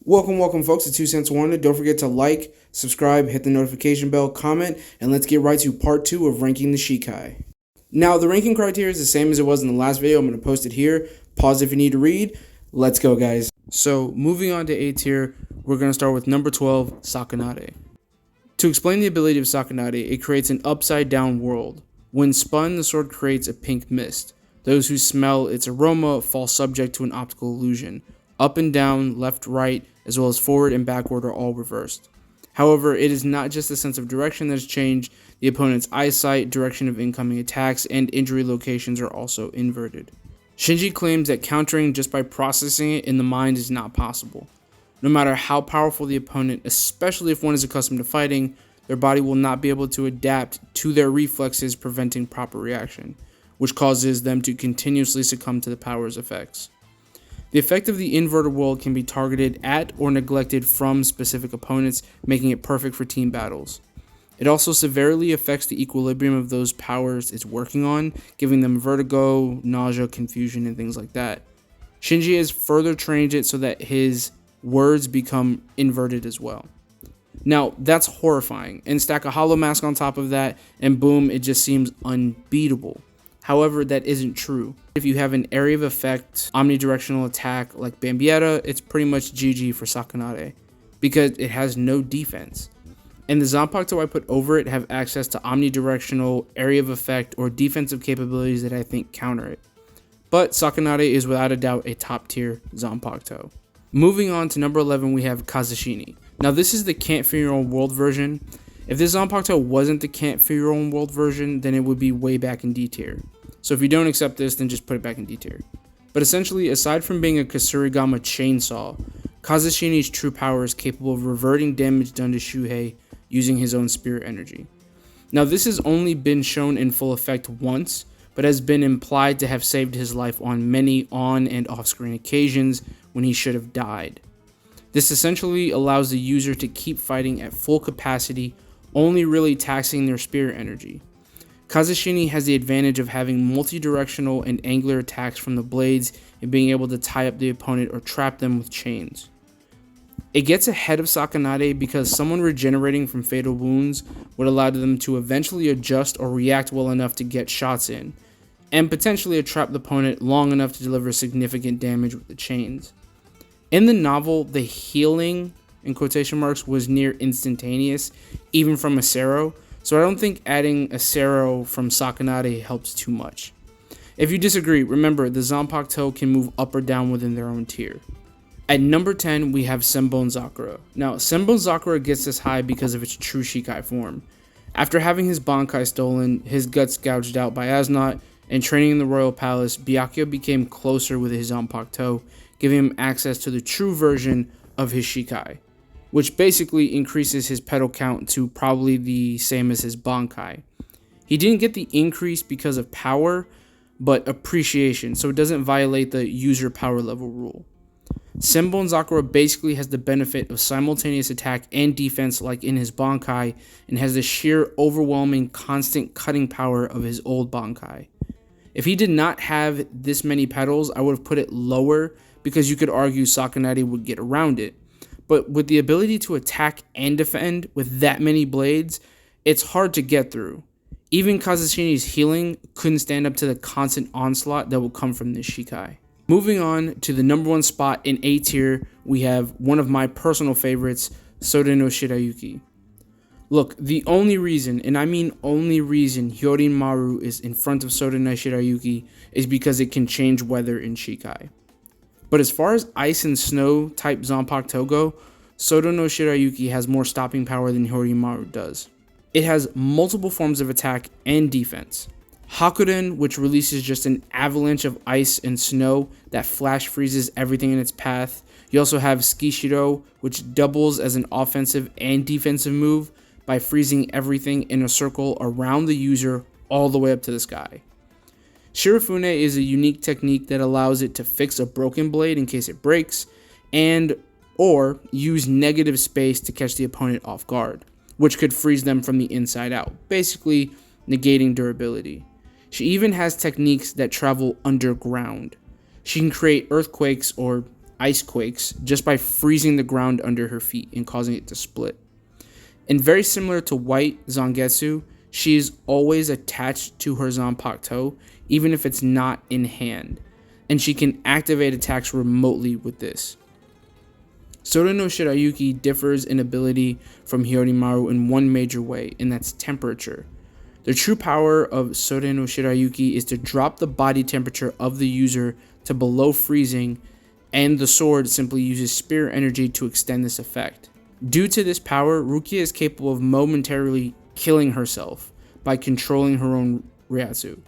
Welcome folks to 2 Cents Wanted. Don't forget to like, subscribe, hit the notification bell, comment, and let's get right to part 2 of ranking the Shikai. Now, the ranking criteria is the same as it was in the last video. I'm going to post it here. Pause if you need to read. Let's go, guys. So, moving on to A tier, we're going to start with number 12, Sakanade. To explain the ability of Sakanade, it creates an upside-down world. When spun, the sword creates a pink mist. Those who smell its aroma fall subject to an optical illusion. Up and down, left, right, as well as forward and backward are all reversed. However, it is not just the sense of direction that has changed, the opponent's eyesight, direction of incoming attacks, and injury locations are also inverted. Shinji claims that countering just by processing it in the mind is not possible. No matter how powerful the opponent, especially if one is accustomed to fighting, their body will not be able to adapt to their reflexes, preventing proper reaction, which causes them to continuously succumb to the power's effects. The effect of the inverted world can be targeted at or neglected from specific opponents, making it perfect for team battles. It also severely affects the equilibrium of those powers it's working on, giving them vertigo, nausea, confusion, and things like that. Shinji has further trained it so that his words become inverted as well. Now, that's horrifying, and stack a hollow mask on top of that, and boom, it just seems unbeatable. However, that isn't true. If you have an area of effect, omnidirectional attack like Bambietta, it's pretty much GG for Sakanade, because it has no defense. And the zanpakuto I put over it have access to omnidirectional, area of effect, or defensive capabilities that I think counter it. But Sakanade is without a doubt a top tier zanpakuto. Moving on to number 11, we have Kazeshini. Now this is the Can't Fear Your Own World version. If this zanpakuto wasn't the Can't Fear Your Own World version, then it would be way back in D tier. So if you don't accept this, then just put it back in D tier. But essentially, aside from being a Kasurigama chainsaw, Kazeshini's true power is capable of reverting damage done to Shuhei using his own spirit energy. Now this has only been shown in full effect once, but has been implied to have saved his life on many on and off-screen occasions when he should have died. This essentially allows the user to keep fighting at full capacity, only really taxing their spirit energy. Kazeshini has the advantage of having multi-directional and angular attacks from the blades and being able to tie up the opponent or trap them with chains. It gets ahead of Sakanade because someone regenerating from fatal wounds would allow them to eventually adjust or react well enough to get shots in, and potentially trap the opponent long enough to deliver significant damage with the chains. In the novel, the healing, in quotation marks, was near instantaneous, even from Acero, so I don't think adding Acero from Sakanade helps too much. If you disagree, remember the zanpakuto can move up or down within their own tier. At number 10, we have Senbonzakura. Now, Senbonzakura gets this high because of its true Shikai form. After having his Bankai stolen, his guts gouged out by Asnot, and training in the royal palace, Byakuya became closer with his zanpakuto, giving him access to the true version of his Shikai, which basically increases his petal count to probably the same as his Bankai. He didn't get the increase because of power, but appreciation, so it doesn't violate the user power level rule. Senbonzakura basically has the benefit of simultaneous attack and defense like in his Bankai, and has the sheer overwhelming constant cutting power of his old Bankai. If he did not have this many petals, I would have put it lower because you could argue Sakanade would get around it. But with the ability to attack and defend with that many blades, it's hard to get through. Even Kazeshini's healing couldn't stand up to the constant onslaught that will come from this Shikai. Moving on to the number 1 spot in A tier, we have one of my personal favorites, Sode no Shirayuki. Look, the only reason, and I mean only reason, Hyorinmaru is in front of Sode no Shirayuki is because it can change weather in Shikai. But as far as ice and snow type zanpakuto go, Sode no Shirayuki has more stopping power than Hyorinmaru does. It has multiple forms of attack and defense. Hakuren, which releases just an avalanche of ice and snow that flash freezes everything in its path. You also have Skishiro, which doubles as an offensive and defensive move by freezing everything in a circle around the user all the way up to the sky. Shirafune is a unique technique that allows it to fix a broken blade in case it breaks, and or use negative space to catch the opponent off guard, which could freeze them from the inside out, basically negating durability. She even has techniques that travel underground. She can create earthquakes or ice quakes just by freezing the ground under her feet and causing it to split. And very similar to white Zangetsu, she is always attached to her zanpakuto, even if it's not in hand, and she can activate attacks remotely with this. Sode no Shirayuki differs in ability from Hyorinmaru in one major way, and that's temperature. The true power of Sode no Shirayuki is to drop the body temperature of the user to below freezing, and the sword simply uses spirit energy to extend this effect. Due to this power, Rukia is capable of momentarily killing herself by controlling her own Ryatsu,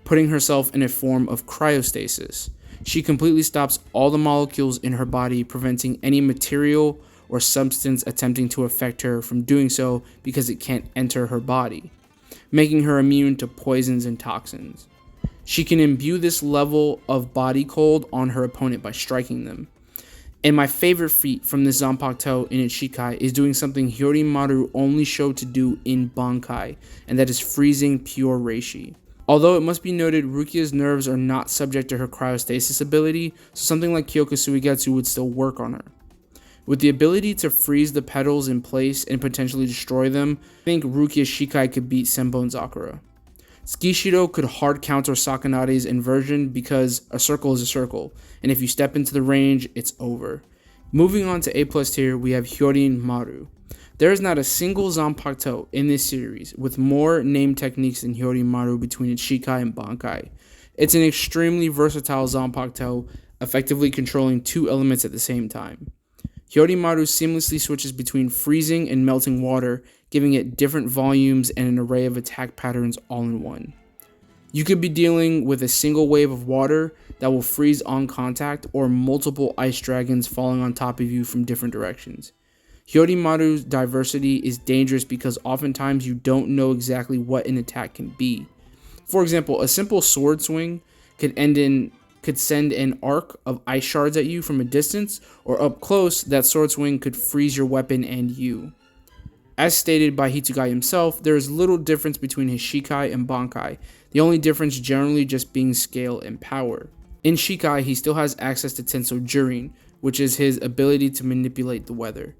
putting herself in a form of cryostasis. She completely stops all the molecules in her body, preventing any material or substance attempting to affect her from doing so because it can't enter her body, making her immune to poisons and toxins. She can imbue this level of body cold on her opponent by striking them. And my favorite feat from this zanpakuto in its Shikai is doing something Hyorinmaru only showed to do in Bankai, and that is freezing pure reishi. Although it must be noted, Rukia's nerves are not subject to her cryostasis ability, so something like Kyoka Suigetsu would still work on her. With the ability to freeze the petals in place and potentially destroy them, I think Rukia's Shikai could beat Senbonzakura. Skishido could hard counter Sakanade's inversion because a circle is a circle, and if you step into the range, it's over. Moving on to A+Tier, we have Hyorinmaru. There is not a single zanpakuto in this series with more named techniques than Hyorinmaru between its Shikai and Bankai. It's an extremely versatile zanpakuto, effectively controlling two elements at the same time. Hyorinmaru seamlessly switches between freezing and melting water, giving it different volumes and an array of attack patterns all in one. You could be dealing with a single wave of water that will freeze on contact, or multiple ice dragons falling on top of you from different directions. Hyorinmaru's diversity is dangerous because oftentimes you don't know exactly what an attack can be. For example, a simple sword swing could send an arc of ice shards at you from a distance, or up close, that sword swing could freeze your weapon and you. As stated by Hitsugai himself, there is little difference between his Shikai and Bankai, the only difference generally just being scale and power. In Shikai, he still has access to Tensou Jurin, which is his ability to manipulate the weather,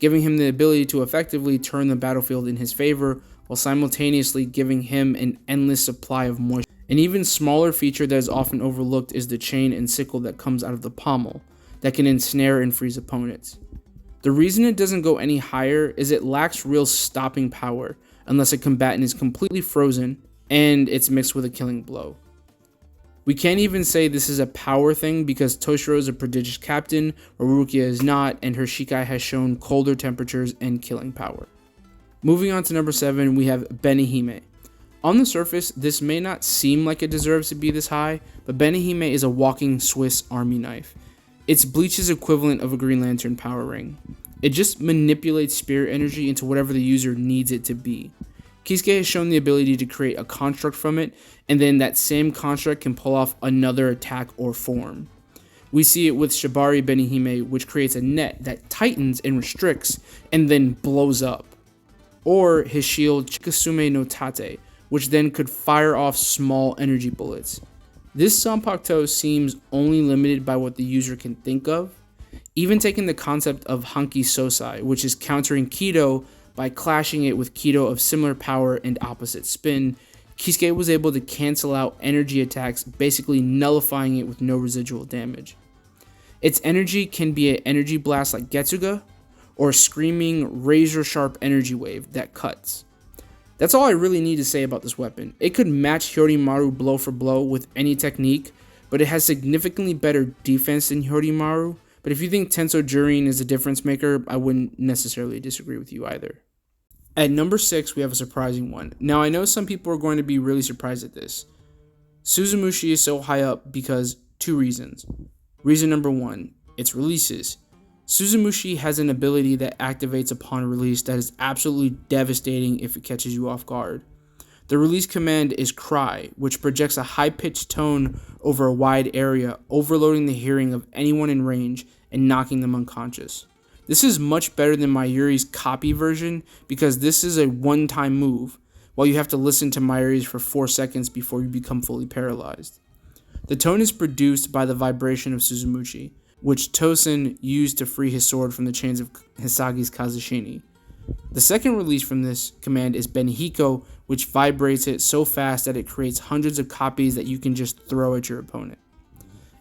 giving him the ability to effectively turn the battlefield in his favor, while simultaneously giving him an endless supply of moisture. An even smaller feature that is often overlooked is the chain and sickle that comes out of the pommel, that can ensnare and freeze opponents. The reason it doesn't go any higher is it lacks real stopping power, unless a combatant is completely frozen and it's mixed with a killing blow. We can't even say this is a power thing because Toshiro is a prodigious captain, where Rukia is not, and her Shikai has shown colder temperatures and killing power. Moving on to number 7, we have Benihime. On the surface, this may not seem like it deserves to be this high, but Benihime is a walking Swiss army knife. It's Bleach's equivalent of a Green Lantern power ring. It just manipulates spirit energy into whatever the user needs it to be. Kisuke has shown the ability to create a construct from it, and then that same construct can pull off another attack or form. We see it with Shibari Benihime, which creates a net that tightens and restricts, and then blows up. Or his shield Chikasume no Tate, which then could fire off small energy bullets. This zanpakuto seems only limited by what the user can think of. Even taking the concept of Hanki Sosai, which is countering Kido by clashing it with Kido of similar power and opposite spin, Kisuke was able to cancel out energy attacks, basically nullifying it with no residual damage. Its energy can be an energy blast like Getsuga, or a screaming razor-sharp energy wave that cuts. That's all I really need to say about this weapon. It could match Hyorinmaru blow for blow with any technique, but it has significantly better defense than Hyorinmaru. But if you think Tensou Jurin is a difference maker, I wouldn't necessarily disagree with you either. At number 6, we have a surprising one. Now, I know some people are going to be really surprised at this. Suzumushi is so high up because 2 reasons. Reason number 1, its releases. Suzumushi has an ability that activates upon release that is absolutely devastating if it catches you off guard. The release command is Cry, which projects a high-pitched tone over a wide area, overloading the hearing of anyone in range and knocking them unconscious. This is much better than Mayuri's copy version because this is a one-time move, while you have to listen to Mayuri's for 4 seconds before you become fully paralyzed. The tone is produced by the vibration of Suzumushi, which Tosen used to free his sword from the chains of Hisagi's Kazeshini. The second release from this command is Benihime, which vibrates it so fast that it creates hundreds of copies that you can just throw at your opponent.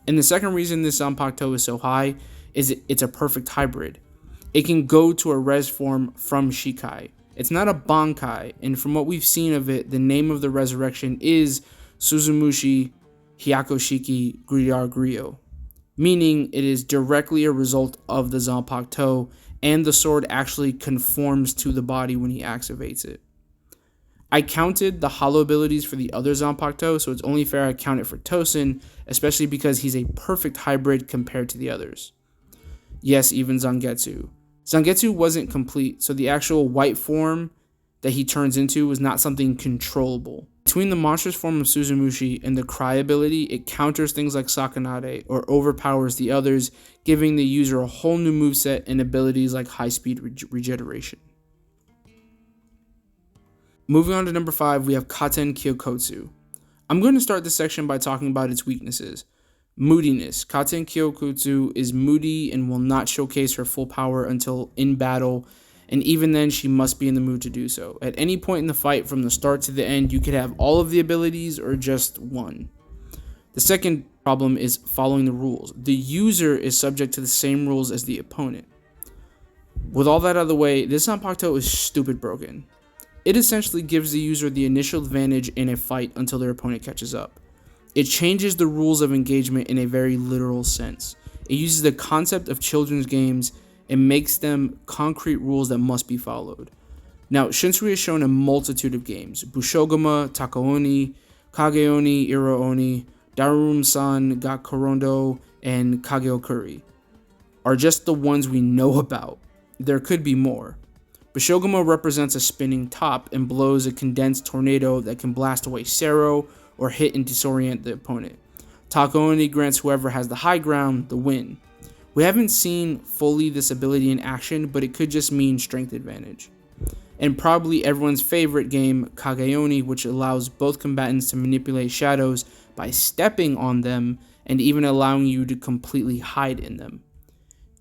And the second reason this zanpakuto is so high is it's a perfect hybrid. It can go to a res form from Shikai. It's not a bankai, and from what we've seen of it, the name of the Resurreccion is Suzumushi Hyakushiki Griyo, meaning it is directly a result of the zanpakuto, and the sword actually conforms to the body when he activates it. I counted the hollow abilities for the other zanpakuto, so it's only fair I count it for Tosen, especially because he's a perfect hybrid compared to the others. Yes, even Zangetsu. Zangetsu wasn't complete, so the actual white form that he turns into was not something controllable. Between the monstrous form of Suzumushi and the Cry ability, it counters things like Sakanade or overpowers the others, giving the user a whole new moveset and abilities like high-speed regeneration. Moving on to number 5, we have Katen Kyōkotsu. I'm going to start this section by talking about its weaknesses. Moodiness. Katen Kyōkotsu is moody and will not showcase her full power until in battle, and even then she must be in the mood to do so. At any point in the fight from the start to the end, you could have all of the abilities or just one. The second problem is following the rules. The user is subject to the same rules as the opponent. With all that out of the way, this zanpakuto is stupid broken. It essentially gives the user the initial advantage in a fight until their opponent catches up. It changes the rules of engagement in a very literal sense. It uses the concept of children's games and makes them concrete rules that must be followed. Now, Shinsuri is shown a multitude of games. Bushogama, Takaoni, Kageoni, Iraoni, Darurum-san, Gakorondo, and Kageokuri are just the ones we know about. There could be more. Bushogama represents a spinning top and blows a condensed tornado that can blast away Sero or hit and disorient the opponent. Takaoni grants whoever has the high ground the win. We haven't seen fully this ability in action, but it could just mean strength advantage. And probably everyone's favorite game, Kageoni, which allows both combatants to manipulate shadows by stepping on them and even allowing you to completely hide in them.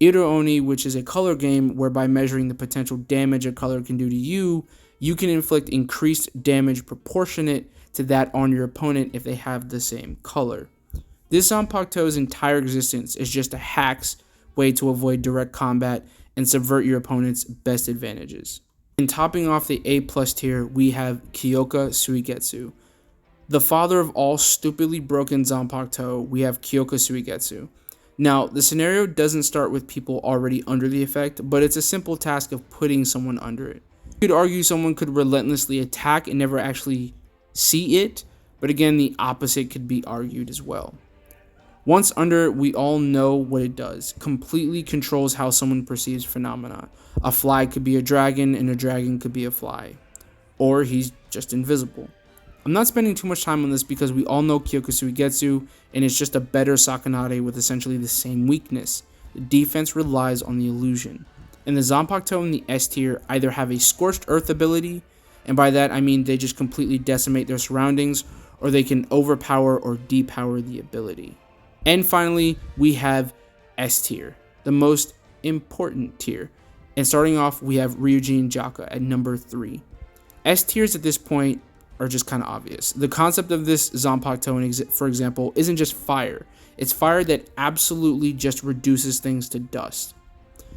Iraoni, which is a color game whereby measuring the potential damage a color can do to you, you can inflict increased damage proportionate to that on your opponent if they have the same color. This zanpakuto's entire existence is just a hack's way to avoid direct combat and subvert your opponent's best advantages. And topping off the A+ tier, we have Kyoka Suigetsu. The father of all stupidly broken zanpakuto, we have Kyoka Suigetsu. Now, the scenario doesn't start with people already under the effect, but it's a simple task of putting someone under it. You could argue someone could relentlessly attack and never actually see it, but again, the opposite could be argued as well. Once under it, we all know what it does. Completely controls how someone perceives phenomena. A fly could be a dragon, and a dragon could be a fly. Or he's just invisible. I'm not spending too much time on this because we all know Kyoka Suigetsu, and it's just a better Sakanade with essentially the same weakness. The defense relies on the illusion. And the zanpakuto in the S tier either have a Scorched Earth ability, and by that I mean they just completely decimate their surroundings, or they can overpower or depower the ability. And finally, we have S tier, the most important tier. And starting off, we have Ryujin Jakka at number 3. S tiers at this point are just kind of obvious. The concept of this zanpakuto, for example, isn't just fire. It's fire that absolutely just reduces things to dust.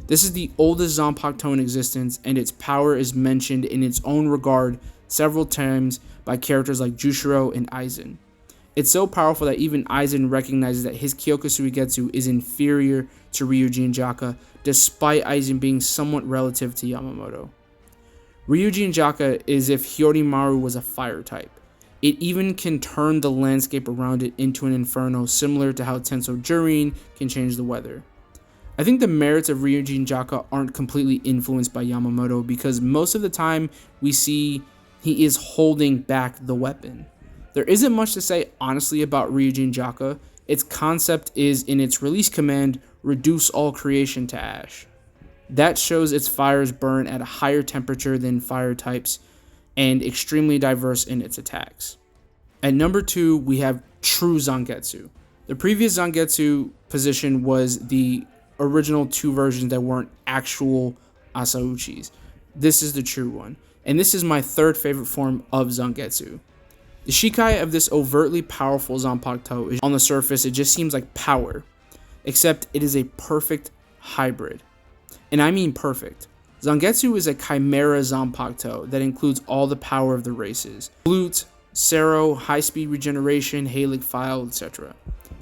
This is the oldest zanpakuto in existence, and its power is mentioned in its own regard several times by characters like Jushiro and Aizen. It's so powerful that even Aizen recognizes that his Kyoka Suigetsu is inferior to Ryujin Jakka, despite Aizen being somewhat relative to Yamamoto. Ryujin Jakka is if Hyorinmaru was a fire type. It even can turn the landscape around it into an inferno, similar to how Tenso Jurin can change the weather. I think the merits of Ryujin Jakka aren't completely influenced by Yamamoto, because most of the time we see he is holding back the weapon. There isn't much to say honestly about Ryujin Jakka. Its concept is in its release command, reduce all creation to ash. That shows its fires burn at a higher temperature than fire types and extremely diverse in its attacks. At number 2, we have True Zangetsu. The previous Zangetsu position was the original 2 versions that weren't actual Asauchis. This is the true one. And this is my 3rd favorite form of Zangetsu. The Shikai of this overtly powerful Zanpakuto is on the surface, it just seems like power. Except it is a perfect hybrid. And I mean perfect. Zangetsu is a chimera Zanpakuto that includes all the power of the races. Flute, Sero, high-speed regeneration, Halic File, etc.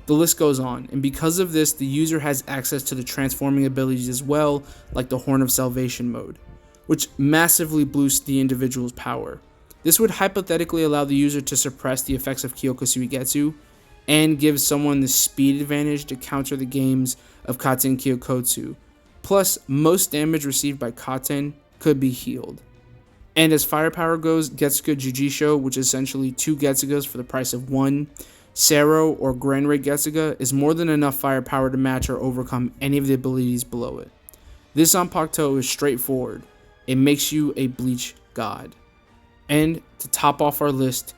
The list goes on, and because of this, the user has access to the transforming abilities as well, like the Horn of Salvation mode, which massively boosts the individual's power. This would hypothetically allow the user to suppress the effects of Kyoka Suigetsu, and give someone the speed advantage to counter the games of Katen Kyōkotsu. Plus, most damage received by Katen could be healed. And as firepower goes, Getsuga Jujisho, which is essentially 2 Getsugas for the price of 1, Sero or Grand Rate Getsuga is more than enough firepower to match or overcome any of the abilities below it. This Zanpakuto is straightforward. It makes you a Bleach god. And to top off our list,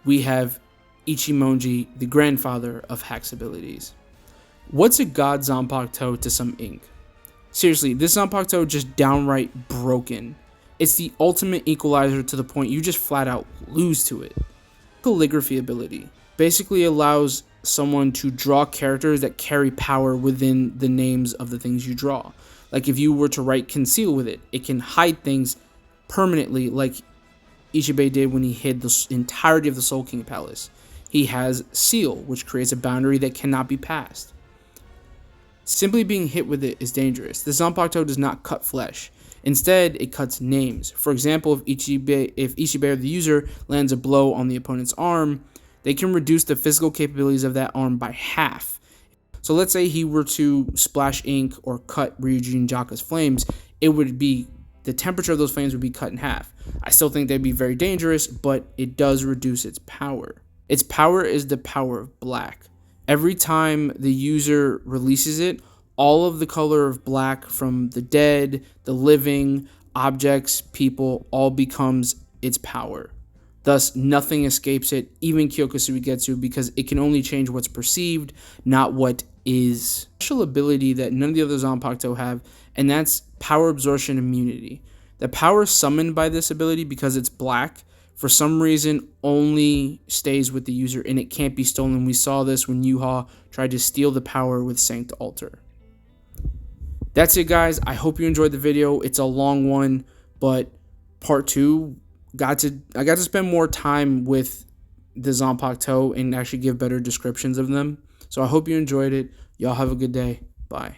we have Ichimonji, the grandfather of Hack's abilities. What's a god Zanpakuto to some ink? Seriously, this Zanpakuto just downright broken. It's the ultimate equalizer to the point you just flat out lose to it. Calligraphy ability basically allows someone to draw characters that carry power within the names of the things you draw. Like if you were to write conceal with it, it can hide things permanently like Ichibei did when he hid the entirety of the Soul King Palace. He has seal, which creates a boundary that cannot be passed. Simply being hit with it is dangerous. The Zanpakuto does not cut flesh. Instead, it cuts names. For example, if Ichibei or the user lands a blow on the opponent's arm, they can reduce the physical capabilities of that arm by half. So let's say he were to splash ink or cut Ryujin Jakka's flames, the temperature of those flames would be cut in half. I still think they'd be very dangerous, but it does reduce its power. Its power is the power of black. Every time the user releases it, all of the color of black from the dead, the living, objects, people, all becomes its power. Thus, nothing escapes it, even Kyoka Suigetsu, because it can only change what's perceived, not what is. Special ability that none of the other Zanpakuto have, and that's power absorption immunity. The power summoned by this ability, because it's black, for some reason only stays with the user and it can't be stolen. We saw this when Yuha tried to steal the power with Sanct Altar. That's it, guys. I hope you enjoyed the video. It's a long one, but part 2 I got to spend more time with the Zanpakuto and actually give better descriptions of them. So I hope you enjoyed it. Y'all have a good day. Bye.